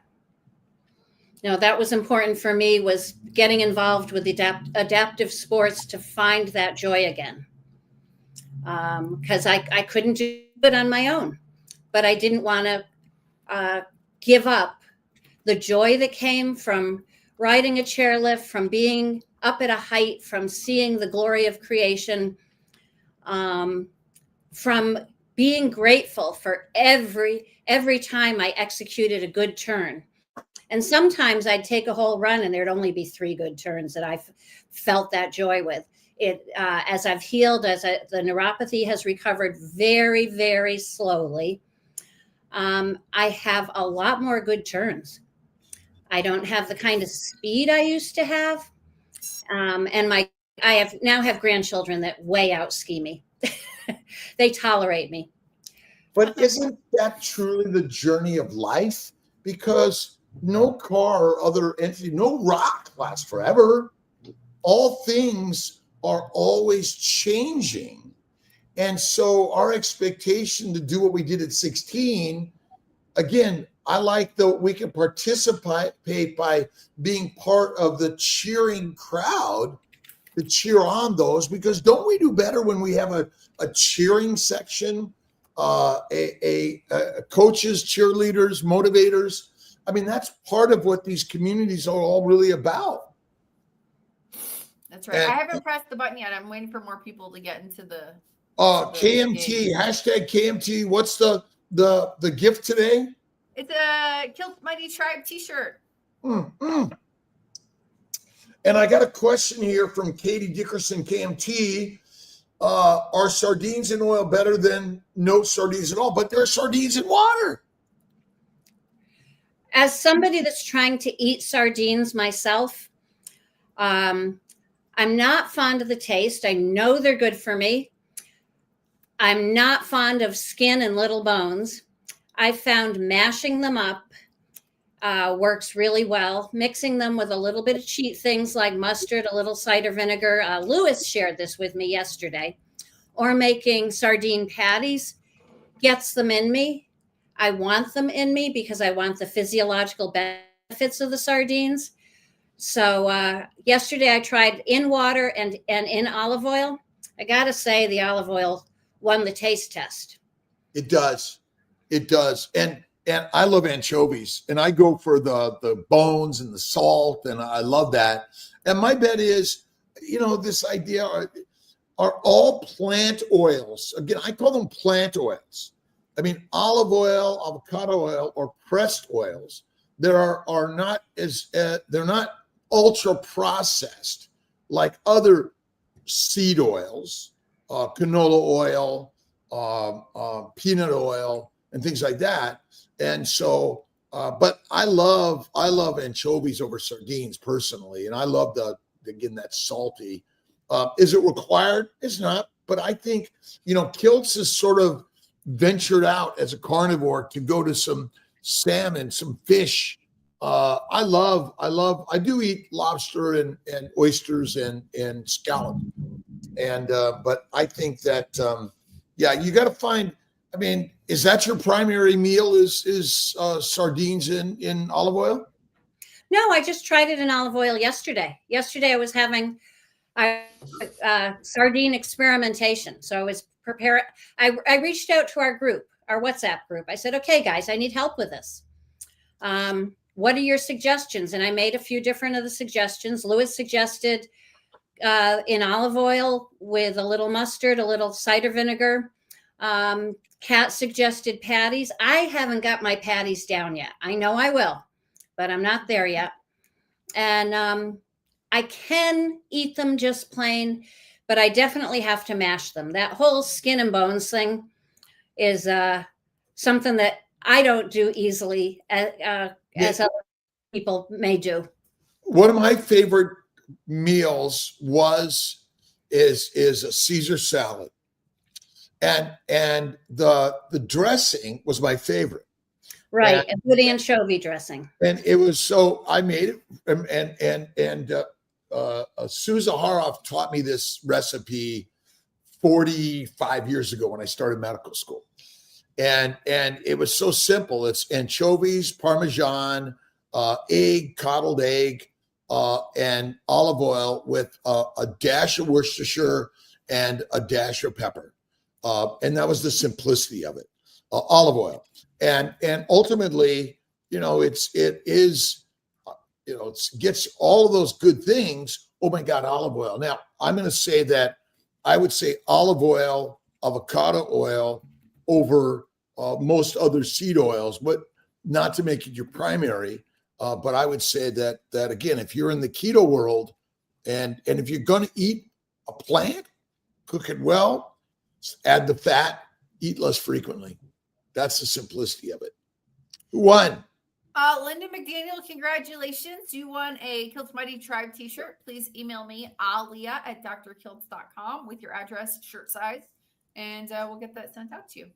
Speaker 1: No, that was important for me, was getting involved with adaptive sports to find that joy again. Because I couldn't do it on my own, but I didn't want to give up the joy that came from riding a chairlift, from being up at a height, from seeing the glory of creation, from being grateful for every time I executed a good turn. And sometimes I'd take a whole run and there'd only be 3 good turns that I felt that joy with. It as I've healed, the neuropathy has recovered very, very slowly. I have a lot more good turns. I don't have the kind of speed I used to have. And I now have grandchildren that way out ski me. They tolerate me.
Speaker 4: But isn't that truly the journey of life? Because no car or other entity, no rock lasts forever. All things are always changing. And so our expectation to do what we did at 16, again, I like that we can participate by being part of the cheering crowd to cheer on those, because don't we do better when we have a cheering section, coaches, cheerleaders, motivators? I mean, that's part of what these communities are all really about.
Speaker 3: That's right. I haven't pressed the button yet. I'm waiting for more people to get into the
Speaker 4: KMT,
Speaker 3: game.
Speaker 4: hashtag KMT. What's the gift today?
Speaker 3: It's a Kiltz Mighty Tribe t-shirt.
Speaker 4: And I got a question here from Katie Dickerson, KMT. Are sardines in oil better than no sardines at all? But there are sardines in water.
Speaker 1: As somebody that's trying to eat sardines myself, I'm not fond of the taste. I know they're good for me. I'm not fond of skin and little bones. I found mashing them up works really well. Mixing them with a little bit of cheat things like mustard, a little cider vinegar. Lewis shared this with me yesterday. Or making sardine patties gets them in me. I want them in me because I want the physiological benefits of the sardines. So yesterday I tried in water and in olive oil. I got to say the olive oil won the taste test.
Speaker 4: It does. It does. And I love anchovies, and I go for the bones and the salt, and I love that. And my bet is, this idea are all plant oils. Again, I call them plant oils. I mean, olive oil, avocado oil, or pressed oils, they're not they're not ultra processed like other seed oils, canola oil, peanut oil, and things like that. And so, but I love anchovies over sardines personally, and I love again that salty. Is it required? It's not, but I think Kiltz is sort of ventured out as a carnivore to go to some salmon, some fish. I do eat lobster and oysters and scallop. And, but I think that, you got to find, I mean, is that your primary meal is sardines in olive oil?
Speaker 1: No, I just tried it in olive oil yesterday. Yesterday I was having sardine experimentation. So I was prepared. I reached out to our WhatsApp group. I said, okay, guys, I need help with this. What are your suggestions? And I made a few different of the suggestions. Lewis suggested in olive oil with a little mustard, a little cider vinegar, Kat suggested patties. I haven't got my patties down yet. I know I will, but I'm not there yet. And I can eat them just plain, but I definitely have to mash them. That whole skin and bones thing is something that I don't do easily, as other people may do.
Speaker 4: One of my favorite meals is a Caesar salad, and the dressing was my favorite.
Speaker 1: Right, and good anchovy dressing.
Speaker 4: And it was so I made it, and Susan Haroff taught me this recipe 45 years ago when I started medical school, and it was so simple. It's anchovies, Parmesan, coddled egg, and olive oil with a dash of Worcestershire and a dash of pepper, and that was the simplicity of it. Olive oil, and ultimately, it gets all of those good things. Oh my God, olive oil. Now I'm going to say that I would say olive oil, avocado oil over most other seed oils, but not to make it your primary. But I would say that again, if you're in the keto world, and if you're going to eat a plant, cook it well, add the fat, eat less frequently. That's the simplicity of it. Who won?
Speaker 3: Linda McDaniel, congratulations. You won a Kiltz Mighty Tribe t-shirt. Please email me, alia@drkiltz.com with your address, shirt size, and we'll get that sent out to you.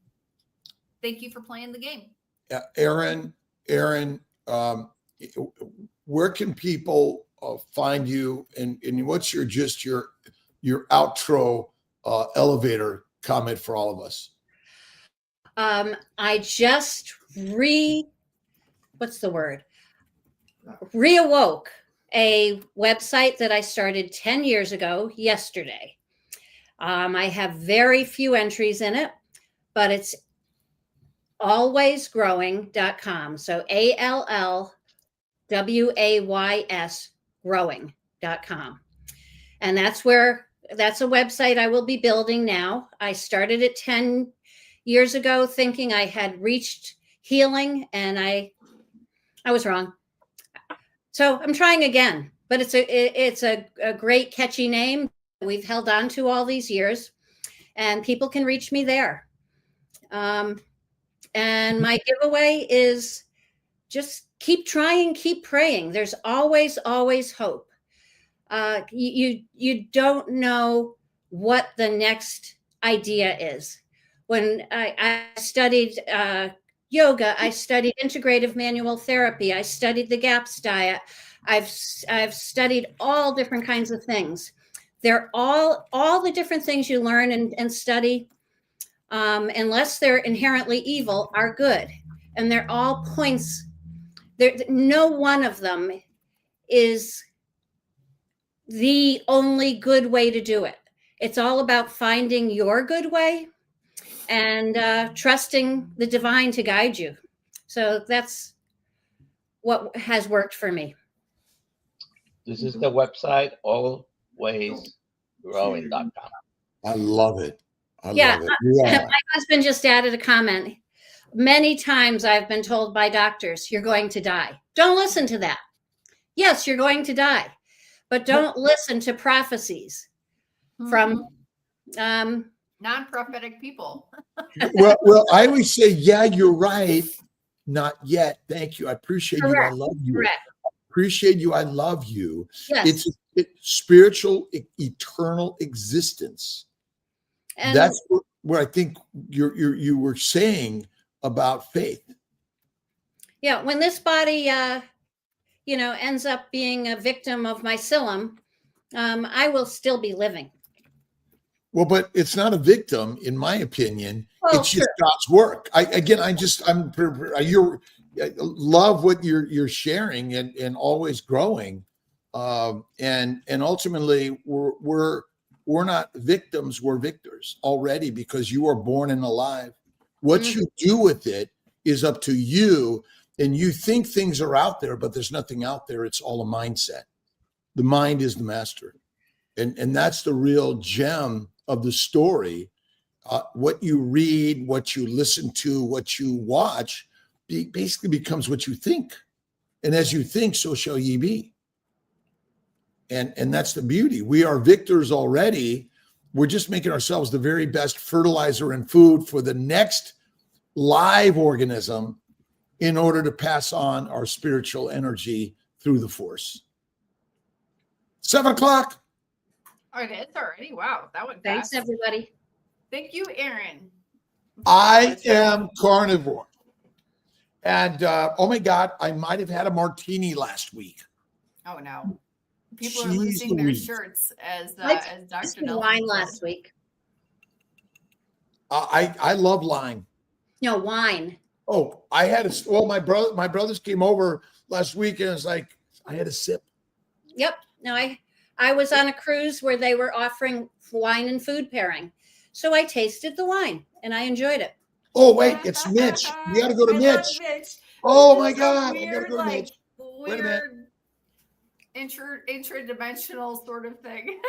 Speaker 3: Thank you for playing the game.
Speaker 4: Erin, where can people find you, and what's your outro elevator comment for all of us?
Speaker 1: I just reawoke a website that I started 10 years ago yesterday. I have very few entries in it, but it's alwaysgrowing.com. So ALLWAYS growing.com. And that's a website I will be building now. I started it 10 years ago thinking I had reached healing, and I was wrong. So I'm trying again, but it's a great catchy name we've held on to all these years, and people can reach me there. And my giveaway is just keep trying, keep praying. There's always hope. You don't know what the next idea is. When I studied yoga, I studied integrative manual therapy, I studied the GAPS diet, I've studied all different kinds of things. They're all the different things you learn and study, unless they're inherently evil, are good. And they're all points. No one of them is the only good way to do it. It's all about finding your good way and trusting the divine to guide you. So that's what has worked for me.
Speaker 2: This is the website, alwaysgrowing.com.
Speaker 4: I love it. I
Speaker 1: Yeah,
Speaker 4: love it. Yeah.
Speaker 1: my husband just added a comment. Many times I've been told by doctors, you're going to die. Don't listen to that. Yes, you're going to die, but don't listen to prophecies from
Speaker 3: non-prophetic people.
Speaker 4: well, I always say, yeah, you're right. Not yet. Thank you. I appreciate
Speaker 1: Correct.
Speaker 4: you. I love you.
Speaker 1: Correct.
Speaker 4: Appreciate you. I love you.
Speaker 1: Yes.
Speaker 4: It's spiritual, eternal existence.
Speaker 1: And
Speaker 4: that's what I think you were saying about faith.
Speaker 1: Yeah, when this body, ends up being a victim of my psyllium, I will still be living.
Speaker 4: Well, but it's not a victim, in my opinion.
Speaker 1: Oh,
Speaker 4: it's just God's work. I love what you're sharing and always growing, and ultimately we're not victims, we're victors already, because you are born and alive. What you do with it is up to you, and you think things are out there, but there's nothing out there. It's all a mindset. The mind is the master, and that's the real gem of the story, what you read, what you listen to, what you watch, basically becomes what you think. And as you think, so shall ye be. And that's the beauty. We are victors already. We're just making ourselves the very best fertilizer and food for the next live organism in order to pass on our spiritual energy through the force. 7 o'clock.
Speaker 3: Oh, it is already. Wow, that went
Speaker 1: Thanks,
Speaker 3: fast.
Speaker 1: everybody.
Speaker 3: Thank you, Erin.
Speaker 4: I am carnivore. And oh my God, I might have had a martini last week.
Speaker 3: Oh no, people are
Speaker 4: Jeez
Speaker 3: losing their
Speaker 4: Louise.
Speaker 3: shirts as
Speaker 1: I
Speaker 3: Dr.
Speaker 1: tasted
Speaker 3: Nelson
Speaker 1: wine
Speaker 3: said.
Speaker 1: last week.
Speaker 4: I love lime.
Speaker 1: No, wine.
Speaker 4: Oh, I had a well, my brothers came over last week and it's like I had a sip.
Speaker 1: Yep. No, I was on a cruise where they were offering wine and food pairing. So I tasted the wine and I enjoyed it.
Speaker 4: Oh, wait, it's Mitch. We got to go to
Speaker 3: I
Speaker 4: Mitch.
Speaker 3: love Mitch.
Speaker 4: Oh
Speaker 3: This
Speaker 4: my
Speaker 3: is a
Speaker 4: God. I gotta
Speaker 3: weird,
Speaker 4: go to Mitch.
Speaker 3: like
Speaker 4: Wait a minute.
Speaker 3: weird interdimensional sort of thing.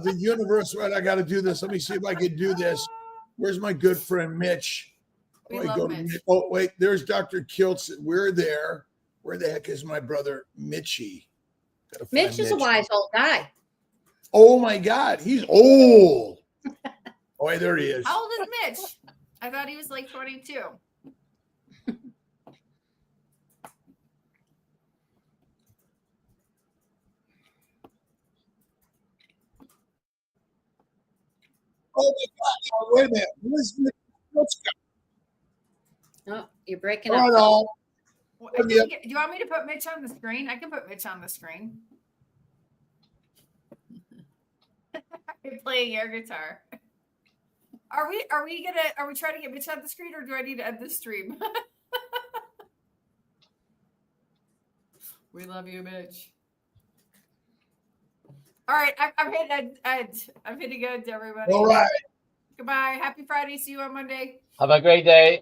Speaker 4: The universe, right? I got to do this. Let me see if I can do this. Where's my good friend Mitch?
Speaker 3: We
Speaker 4: I
Speaker 3: love
Speaker 4: go to
Speaker 3: Mitch.
Speaker 4: Oh, wait, there's Dr. Kiltz. We're there. Where the heck is my brother Mitchie? Gotta find
Speaker 1: Mitch is a wise old guy.
Speaker 4: Oh my God, he's old. Oh, wait, there he is.
Speaker 3: How old is Mitch? I thought he was like 22.
Speaker 4: Oh my God! Oh, wait a minute. Where's Mitch?
Speaker 1: Oh, you're breaking
Speaker 4: Hold
Speaker 1: up.
Speaker 4: on.
Speaker 3: Do you want me to put Mitch on the screen? I can put Mitch on the screen. You're playing air guitar. Are we trying to get Mitch on the screen, or do I need to end the stream? We love you, Mitch. All right, I'm hitting end. I'm hitting end, everybody.
Speaker 4: All right.
Speaker 3: Goodbye. Happy Friday. See you on Monday.
Speaker 2: Have a great day.